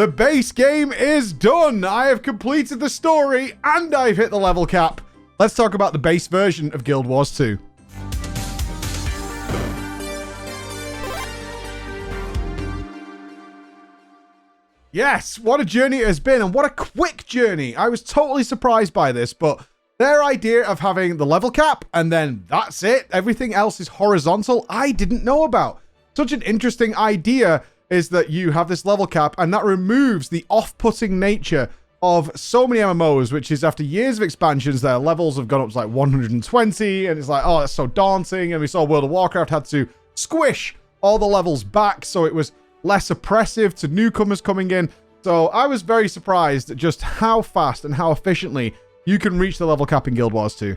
The base game is done. I have completed the story and I've hit the level cap. Let's talk about the base version of Guild Wars 2. Yes, what a journey it has been, and what a quick journey. I was totally surprised by this, but their idea of having the level cap and then that's it, everything else is horizontal, I didn't know about. Such an interesting idea is that you have this level cap and that removes the off-putting nature of so many MMOs, which is after years of expansions, their levels have gone up to like 120, and it's like, oh, that's so daunting. And we saw World of Warcraft had to squish all the levels back so it was less oppressive to newcomers coming in. So I was very surprised at just how fast and how efficiently you can reach the level cap in Guild Wars 2.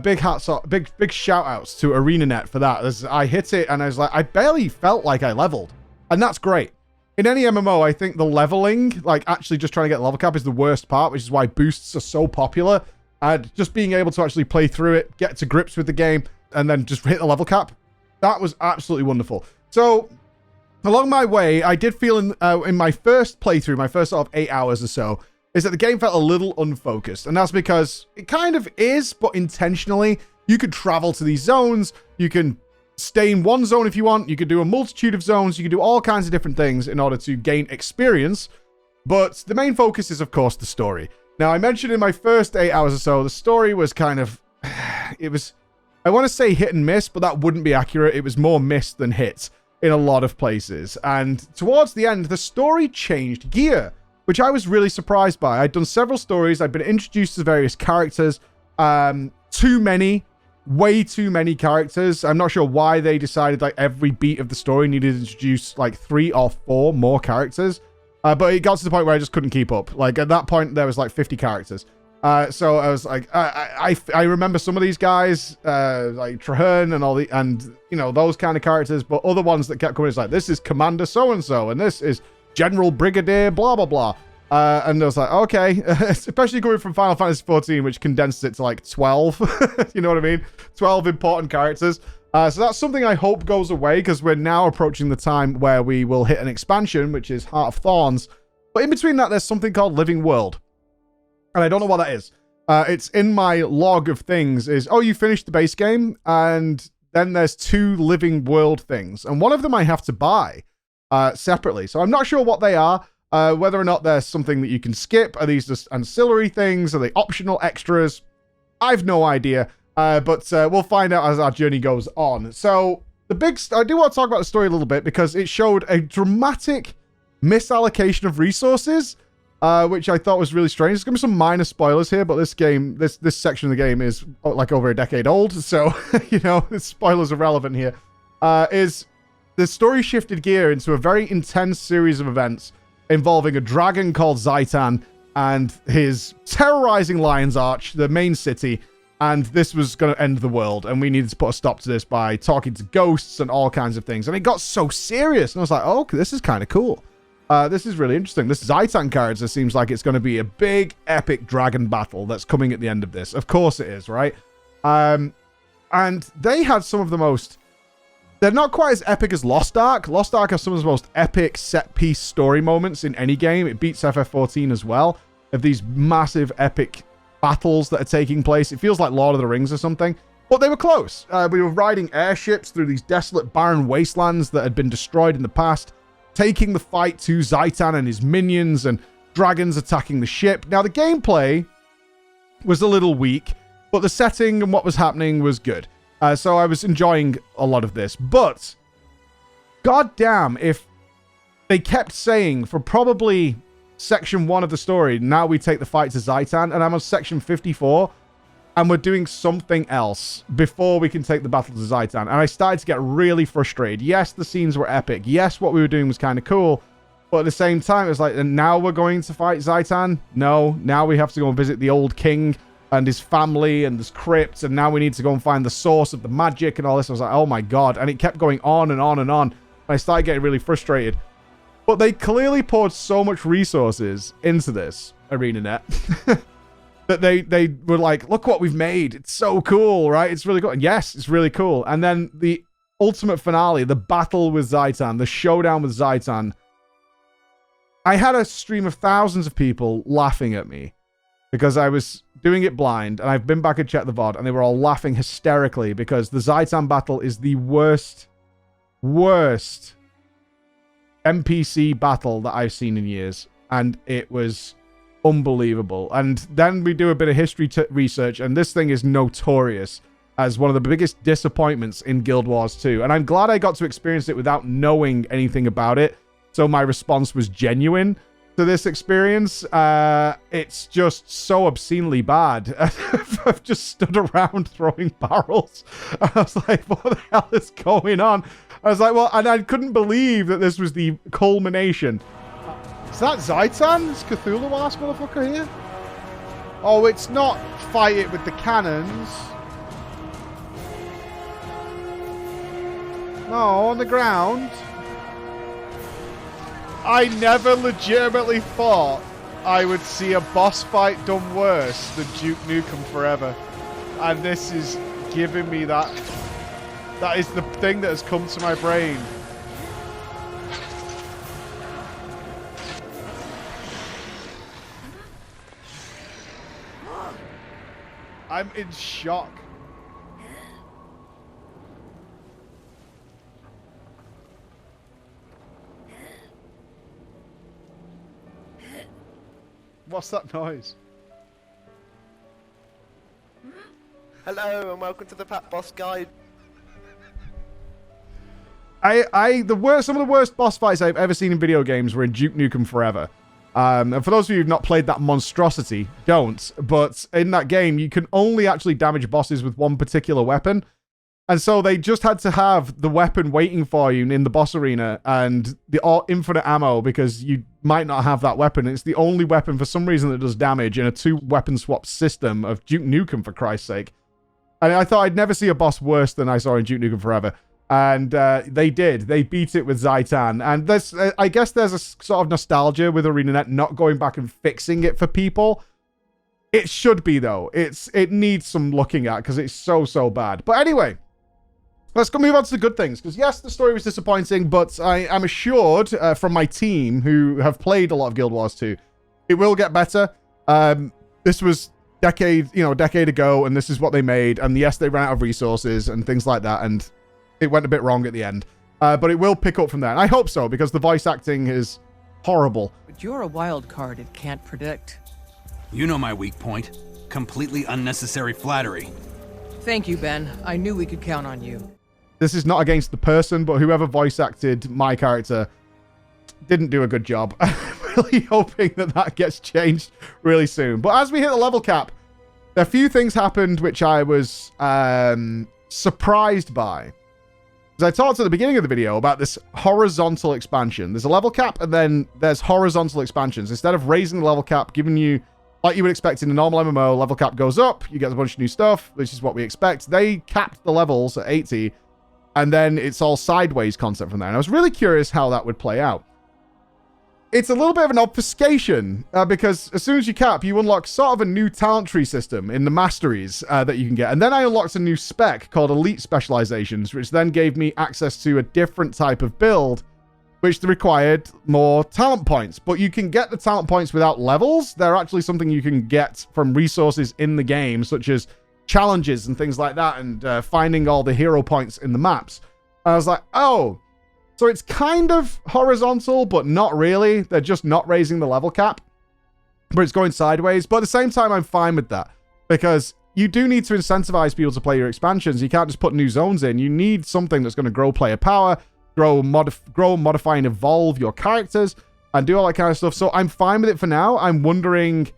Big hats off, big shout outs to ArenaNet for that. As I hit it and I was like, I barely felt like I leveled. And that's great. In any MMO, I think the leveling, like actually just trying to get level cap, is the worst part, which is why boosts are so popular. And just being able to actually play through it, get to grips with the game, and then just hit the level cap, that was absolutely wonderful. So along my way, I did feel in my first playthrough, my first sort of 8 hours or so, is that the game felt a little unfocused. And that's because it kind of is, but intentionally. You could travel to these zones, you can stay in one zone if you want, you could do a multitude of zones, you could do all kinds of different things in order to gain experience. But the main focus is, of course, the story. Now, I mentioned in my first 8 hours or so, the story was kind of, it was, I want to say hit and miss, but that wouldn't be accurate. It was more miss than hit in a lot of places. And towards the end, the story changed gear, which I was really surprised by. I'd done several stories. I'd been introduced to various characters. Way too many characters. I'm not sure why they decided like every beat of the story needed to introduce like 3 or 4 more characters. But it got to the point where I just couldn't keep up. Like at that point, there was like 50 characters. So I was like, I remember some of these guys, like Traherne and you know, those kind of characters, but other ones that kept coming is like, this is Commander so-and-so, and this is General Brigadier, blah, blah, blah. And I was like, okay, especially coming from Final Fantasy 14, which condenses it to like 12, you know what I mean? 12 important characters. So that's something I hope goes away, because we're now approaching the time where we will hit an expansion, which is Heart of Thorns. But in between that, there's something called Living World. And I don't know what that is. It's in my log of things is, oh, you finished the base game, and then there's 2 Living World things. And one of them I have to buy separately. So I'm not sure what they are. Whether or not there's something that you can skip. Are these just ancillary things? Are they optional extras? I've no idea. But we'll find out as our journey goes on. So I do want to talk about the story a little bit, because it showed a dramatic misallocation of resources, which I thought was really strange. There's going to be some minor spoilers here, but this section of the game is like over a decade old. So, you know, the spoilers are relevant here. Is the story shifted gear into a very intense series of events involving a dragon called Zaitan and his terrorizing Lion's Arch, the main city, and this was going to end the world, and we needed to put a stop to this by talking to ghosts and all kinds of things, and it got so serious, and I was like, oh, okay, this is kind of cool. This is really interesting. This Zaitan character seems like it's going to be a big, epic dragon battle that's coming at the end of this. Of course it is, right? And they had some of the most... They're not quite as epic as Lost Ark. Lost Ark has some of the most epic set-piece story moments in any game. It beats FF14 as well, of these massive epic battles that are taking place. It feels like Lord of the Rings or something. But they were close. We were riding airships through these desolate, barren wastelands that had been destroyed in the past, taking the fight to Zaitan and his minions, and dragons attacking the ship. Now, the gameplay was a little weak, but the setting and what was happening was good. So I was enjoying a lot of this, but goddamn, if they kept saying for probably section 1 of the story, now we take the fight to Zaitan, and I'm on section 54, and we're doing something else before we can take the battle to Zaitan, and I started to get really frustrated. Yes, the scenes were epic. Yes, what we were doing was kind of cool, but at the same time, it was like, and now we're going to fight Zaitan? No, now we have to go and visit the old king and his family and this crypt, and now we need to go and find the source of the magic and all this. I was like, oh my god, and it kept going on and on and on, and I started getting really frustrated. But they clearly poured so much resources into this, ArenaNet, that they were like, look what we've made, it's so cool, right? It's really cool. And yes, it's really cool. And then the ultimate finale, the battle with Zaitan, the showdown with Zaitan, I had a stream of thousands of people laughing at me because I was doing it blind, and I've been back and checked the VOD, and they were all laughing hysterically because the Zaitan battle is the worst NPC battle that I've seen in years, and it was unbelievable. And then we do a bit of history research, and this thing is notorious as one of the biggest disappointments in Guild Wars 2. And I'm glad I got to experience it without knowing anything about it, so my response was genuine to this experience. It's just so obscenely bad. I've just stood around throwing barrels. I was like, what the hell is going on? I was like, well, and I couldn't believe that this was the culmination. Is that Zaitan? Is Cthulhu-ass motherfucker here? Oh, it's not fight it with the cannons. No, on the ground. I never legitimately thought I would see a boss fight done worse than Duke Nukem Forever. And this is giving me that. That is the thing that has come to my brain. I'm in shock. What's that noise? Hello and welcome to the Pat Boss Guide. Some of the worst boss fights I've ever seen in video games were in Duke Nukem Forever. And for those of you who've not played that monstrosity, don't. But in that game, you can only actually damage bosses with one particular weapon. And so they just had to have the weapon waiting for you in the boss arena and the infinite ammo because you might not have that weapon. It's the only weapon for some reason that does damage in a 2-weapon swap system of Duke Nukem, for Christ's sake. And I thought I'd never see a boss worse than I saw in Duke Nukem Forever. And they did. They beat it with Zaitan. And there's, I guess there's a sort of nostalgia with ArenaNet not going back and fixing it for people. It should be, though. It needs some looking at because it's so bad. But anyway, let's go move on to the good things. Because yes, the story was disappointing, but I am assured from my team who have played a lot of Guild Wars 2, it will get better. This was a decade ago, and this is what they made. And yes, they ran out of resources and things like that, and it went a bit wrong at the end. But it will pick up from there. And I hope so, because the voice acting is horrible. But you're a wild card it can't predict. You know my weak point. Completely unnecessary flattery. Thank you, Ben. I knew we could count on you. This is not against the person, but whoever voice acted my character didn't do a good job. I'm really hoping that gets changed really soon. But as we hit the level cap, a few things happened which I was surprised by. As I talked at the beginning of the video about this horizontal expansion. There's a level cap, and then there's horizontal expansions. Instead of raising the level cap, giving you, like you would expect in a normal MMO, level cap goes up, you get a bunch of new stuff, which is what we expect. They capped the levels at 80, and then it's all sideways concept from there. And I was really curious how that would play out. It's a little bit of an obfuscation, because as soon as you cap, you unlock sort of a new talent tree system in the Masteries that you can get. And then I unlocked a new spec called Elite Specializations, which then gave me access to a different type of build, which required more talent points. But you can get the talent points without levels. They're actually something you can get from resources in the game, such as challenges and things like that, and finding all the hero points in the maps. And I was like, oh, so it's kind of horizontal, but not really. They're just not raising the level cap, but it's going sideways. But at the same time, I'm fine with that, because you do need to incentivize people to play your expansions. You can't just put new zones in. You need something that's going to grow player power, grow, modify, and evolve your characters, and do all that kind of stuff. So I'm fine with it for now. I'm wondering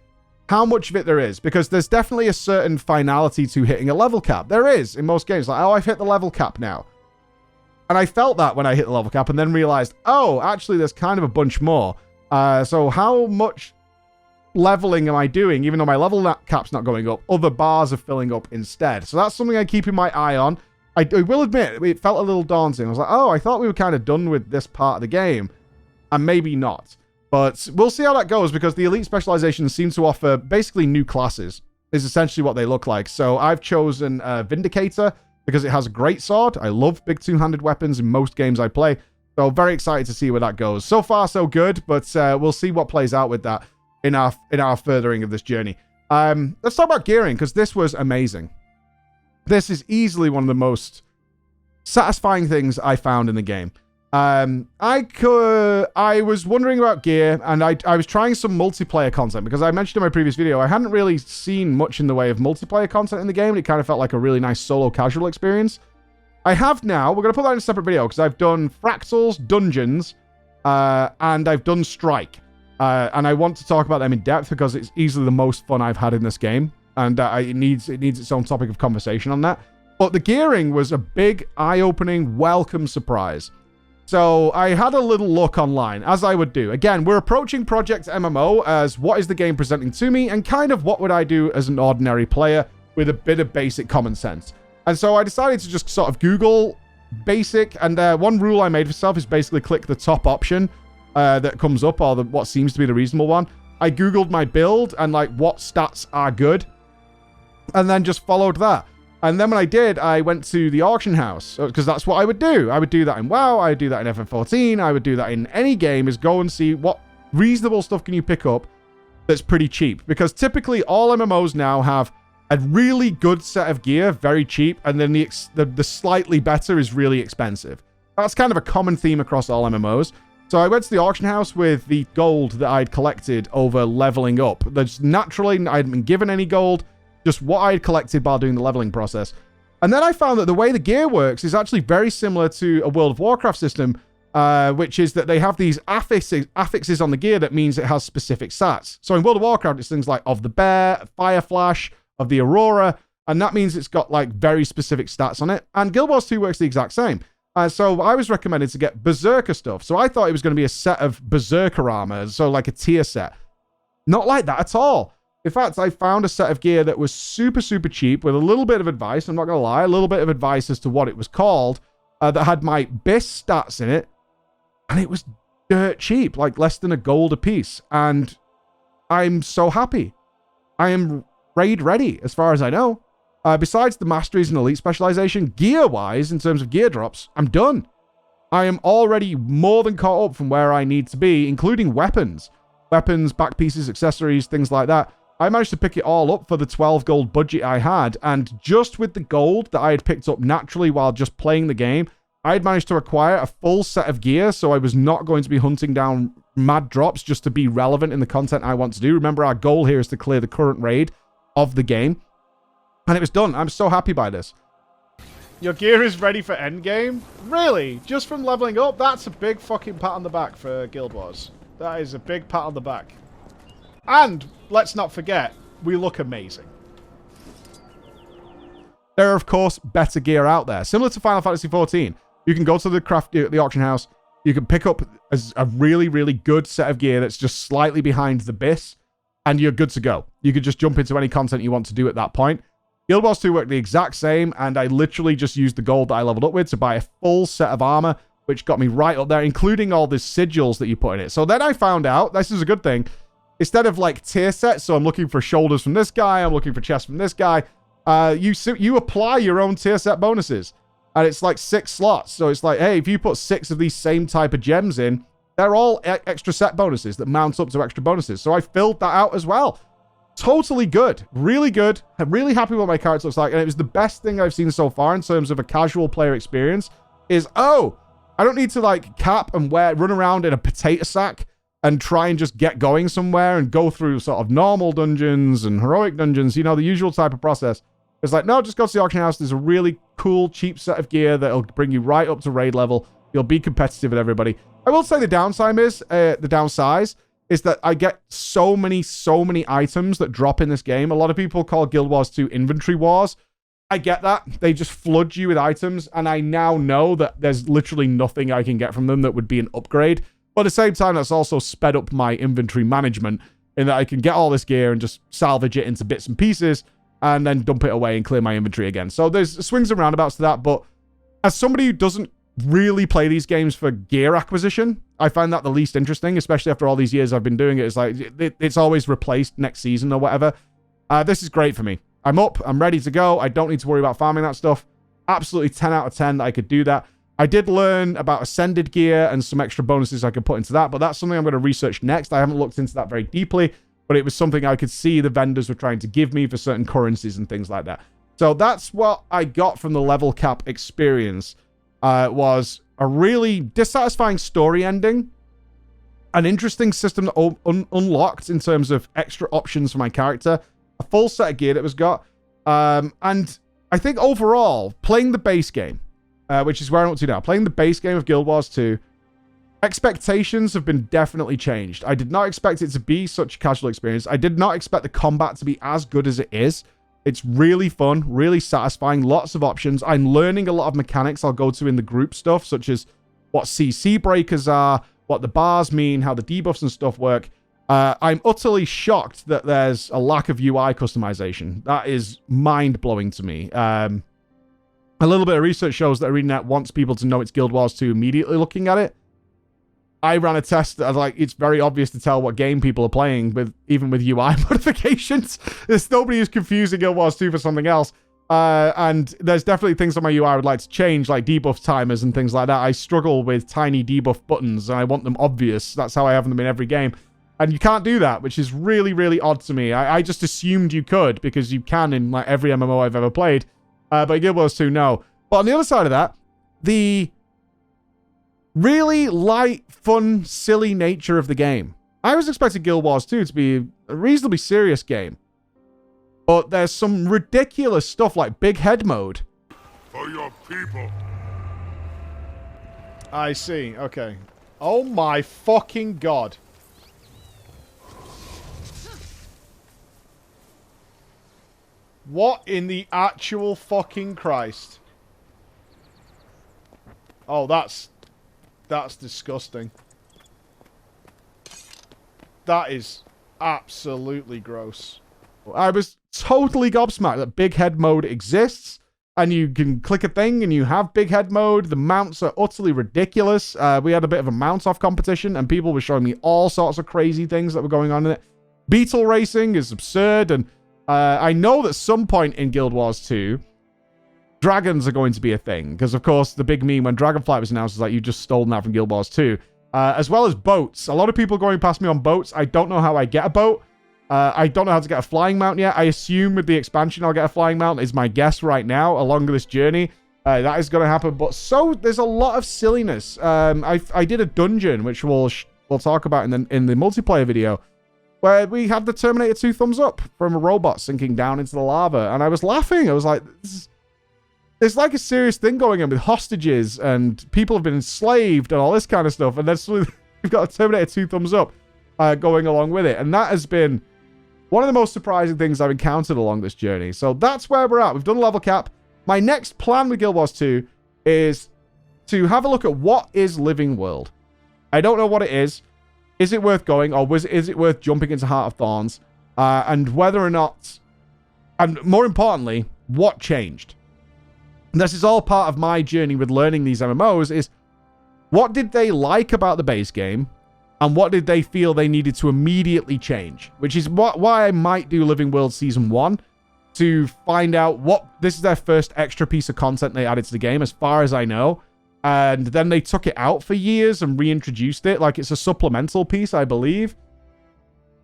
how much of it there is, because there's definitely a certain finality to hitting a level cap. There is in most games. Like, oh, I've hit the level cap now. And I felt that when I hit the level cap, and then realized, oh, actually, there's kind of a bunch more. So how much leveling am I doing, even though my level cap's not going up? Other bars are filling up instead. So that's something I'm keeping my eye on. I will admit, it felt a little daunting. I was like, oh, I thought we were kind of done with this part of the game. And maybe not. But we'll see how that goes, because the Elite Specializations seem to offer basically new classes, is essentially what they look like. So I've chosen Vindicator, because it has a great sword. I love big two-handed weapons in most games I play. So very excited to see where that goes. So far, so good, but we'll see what plays out with that in our furthering of this journey. Let's talk about gearing, because this was amazing. This is easily one of the most satisfying things I found in the game. I was wondering about gear, and I was trying some multiplayer content, because I mentioned in my previous video, I hadn't really seen much in the way of multiplayer content in the game, and it kind of felt like a really nice solo casual experience. I have now. We're going to put that in a separate video, because I've done fractals, dungeons, and I've done strike. And I want to talk about them in depth, because it's easily the most fun I've had in this game, and it needs its own topic of conversation on that. But the gearing was a big, eye-opening, welcome surprise. So I had a little look online, as I would do. Again, we're approaching Project MMO as what is the game presenting to me, and kind of what would I do as an ordinary player with a bit of basic common sense. And so I decided to just sort of Google basic, and one rule I made for myself is basically click the top option that comes up, or what seems to be the reasonable one. I Googled my build and like what stats are good, and then just followed that. And then when I did, I went to the auction house, because that's what I would do. I would do that in WoW, I would do that in FF14, I would do that in any game, is go and see what reasonable stuff can you pick up that's pretty cheap. Because typically all MMOs now have a really good set of gear, very cheap, and then the slightly better is really expensive. That's kind of a common theme across all MMOs. So I went to the auction house with the gold that I'd collected over leveling up. There's naturally, I hadn't been given any gold, just what I had collected while doing the leveling process. And then I found that the way the gear works is actually very similar to a World of Warcraft system, which is that they have these affixes on the gear that means it has specific stats. So in World of Warcraft, it's things like of the bear, fire flash, of the aurora, and that means it's got like very specific stats on it. And Guild Wars 2 works the exact same. So I was recommended to get Berserker stuff. So I thought it was going to be a set of Berserker armor, so like a tier set. Not like that at all. In fact, I found a set of gear that was super, super cheap with a little bit of advice. I'm not going to lie, a little bit of advice as to what it was called, that had my BIS stats in it. And it was dirt cheap, like less than a gold a piece. And I'm so happy. I am raid ready, as far as I know. Besides the Masteries and Elite Specialization, gear-wise, in terms of gear drops, I'm done. I am already more than caught up from where I need to be, including weapons. Weapons, back pieces, accessories, things like that. I managed to pick it all up for the 12 gold budget I had, and just with the gold that I had picked up naturally while just playing the game, I had managed to acquire a full set of gear, so I was not going to be hunting down mad drops just to be relevant in the content I want to do. Remember, our goal here is to clear the current raid of the game. And it was done. I'm so happy by this. Your gear is ready for endgame? Really? Just from leveling up? That's a big fucking pat on the back for Guild Wars. That is a big pat on the back. And, let's not forget, we look amazing. There are, of course, better gear out there. Similar to Final Fantasy XIV. You can go to the auction house. You can pick up a really, really good set of gear that's just slightly behind the BIS. And you're good to go. You could just jump into any content you want to do at that point. Guild Wars 2 worked the exact same, and I literally just used the gold that I leveled up with to buy a full set of armor, which got me right up there, including all the sigils that you put in it. So then I found out, this is a good thing, instead of like tier sets, so I'm looking for shoulders from this guy, I'm looking for chest from this guy, you apply your own tier set bonuses, and it's like 6 slots. So it's like, hey, if you put 6 of these same type of gems in, they're all extra set bonuses that mount up to extra bonuses. So I filled that out as well. Totally good. Really good. I'm really happy with what my character looks like. And it was the best thing I've seen so far in terms of a casual player experience is, oh, I don't need to like cap and run around in a potato sack and try and just get going somewhere and go through sort of normal dungeons and heroic dungeons, you know, the usual type of process. It's like, no, just go to the auction house. There's a really cool, cheap set of gear that'll bring you right up to raid level. You'll be competitive with everybody. I will say the downside is that I get so many items that drop in this game. A lot of people call Guild Wars 2 inventory wars. I get that. They just flood you with items, and I now know that there's literally nothing I can get from them that would be an upgrade. But at the same time, that's also sped up my inventory management in that I can get all this gear and just salvage it into bits and pieces and then dump it away and clear my inventory again. So there's swings and roundabouts to that, but as somebody who doesn't really play these games for gear acquisition, I find that the least interesting, especially after all these years I've been doing it. It's like, it's always replaced next season or whatever. This is great for me. I'm up. I'm ready to go. I don't need to worry about farming that stuff. Absolutely 10 out of 10 that I could do that. I did learn about ascended gear and some extra bonuses I could put into that, but that's something I'm going to research next. I haven't looked into that very deeply, but it was something I could see the vendors were trying to give me for certain currencies and things like that. So that's what I got from the level cap experience. Was a really dissatisfying story ending, an interesting system that unlocked in terms of extra options for my character, a full set of gear that was got, and I think overall, playing the base game, which is where I'm up to now, playing the base game of Guild Wars 2, expectations have been definitely changed. I did not expect it to be such a casual experience. I did not expect the combat to be as good as it is. It's really fun, really satisfying, lots of options. I'm learning a lot of mechanics I'll go to in the group stuff, such as what CC breakers are, what the bars mean, how the debuffs and stuff work. I'm utterly shocked that there's a lack of UI customization. That is mind-blowing to me. A little bit of research shows that ArenaNet wants people to know it's Guild Wars 2 immediately looking at it. I ran a test that it's very obvious to tell what game people are playing with, even with UI modifications. There's nobody who's confusing Guild Wars 2 for something else. And there's definitely things on my UI I would like to change, like debuff timers and things like that. I struggle with tiny debuff buttons, and I want them obvious. That's how I have them in every game. And you can't do that, which is really, really odd to me. I just assumed you could, because you can in like every MMO I've ever played. But in Guild Wars 2, no. But on the other side of that, the really light, fun, silly nature of the game. I was expecting Guild Wars 2 to be a reasonably serious game. But there's some ridiculous stuff like big head mode. For your people. I see. Okay. Oh my fucking god. What in the actual fucking Christ? Oh, that's disgusting. That is absolutely gross. I was totally gobsmacked that big head mode exists, and you can click a thing and you have big head mode. The mounts are utterly ridiculous. We had a bit of a mount-off competition, and people were showing me all sorts of crazy things that were going on in it. Beetle racing is absurd, and I know that some point in Guild Wars 2, dragons are going to be a thing, because of course the big meme when Dragonflight was announced was like, you just stolen that from Guild Wars 2. As well as boats. A lot of people going past me on boats. I don't know how I get a boat. I don't know how to get a flying mount yet. I assume with the expansion I'll get a flying mount, is my guess right now along this journey. That is going to happen. But so there's a lot of silliness. I did a dungeon, which we'll talk about in the multiplayer video, where we had the Terminator 2 thumbs up from a robot sinking down into the lava, and I was laughing. I was like, there's like a serious thing going on with hostages, and people have been enslaved and all this kind of stuff, and then suddenly we've got a Terminator 2 thumbs up going along with it, and that has been one of the most surprising things I've encountered along this journey. So that's where we're at. We've done a level cap. My next plan with Guild Wars 2 is to have a look at what is Living World. I don't know what it is. Is it worth going, or is it worth jumping into Heart of Thorns? And whether or not, and more importantly, what changed? And this is all part of my journey with learning these MMOs, is what did they like about the base game, and what did they feel they needed to immediately change? Which is why I might do Living World Season 1, to find out what... This is their first extra piece of content they added to the game, as far as I know. And then they took it out for years and reintroduced it. Like, it's a supplemental piece, I believe.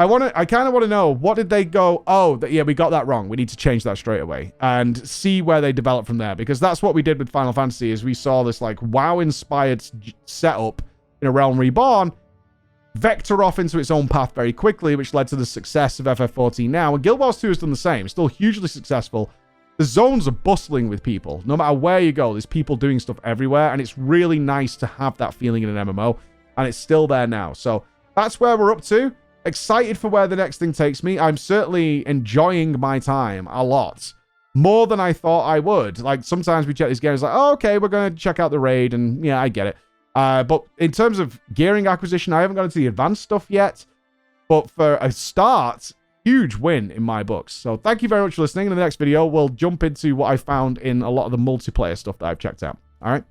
I kind of want to know, what did they go, oh, yeah, we got that wrong. We need to change that straight away. And see where they develop from there. Because that's what we did with Final Fantasy, is we saw this, like, WoW-inspired setup in A Realm Reborn vector off into its own path very quickly, which led to the success of FF14 now. And Guild Wars 2 has done the same. Still hugely successful. The zones are bustling with people. No matter where you go, there's people doing stuff everywhere, and it's really nice to have that feeling in an MMO, and it's still there now. So that's where we're up to. Excited for where the next thing takes me. I'm certainly enjoying my time a lot. More than I thought I would. Like, sometimes we check these games like, oh, okay, we're going to check out the raid, and yeah, I get it. But in terms of gearing acquisition, I haven't got into the advanced stuff yet. But for a start... huge win in my books. So thank you very much for listening. In the next video, we'll jump into what I found in a lot of the multiplayer stuff that I've checked out. All right.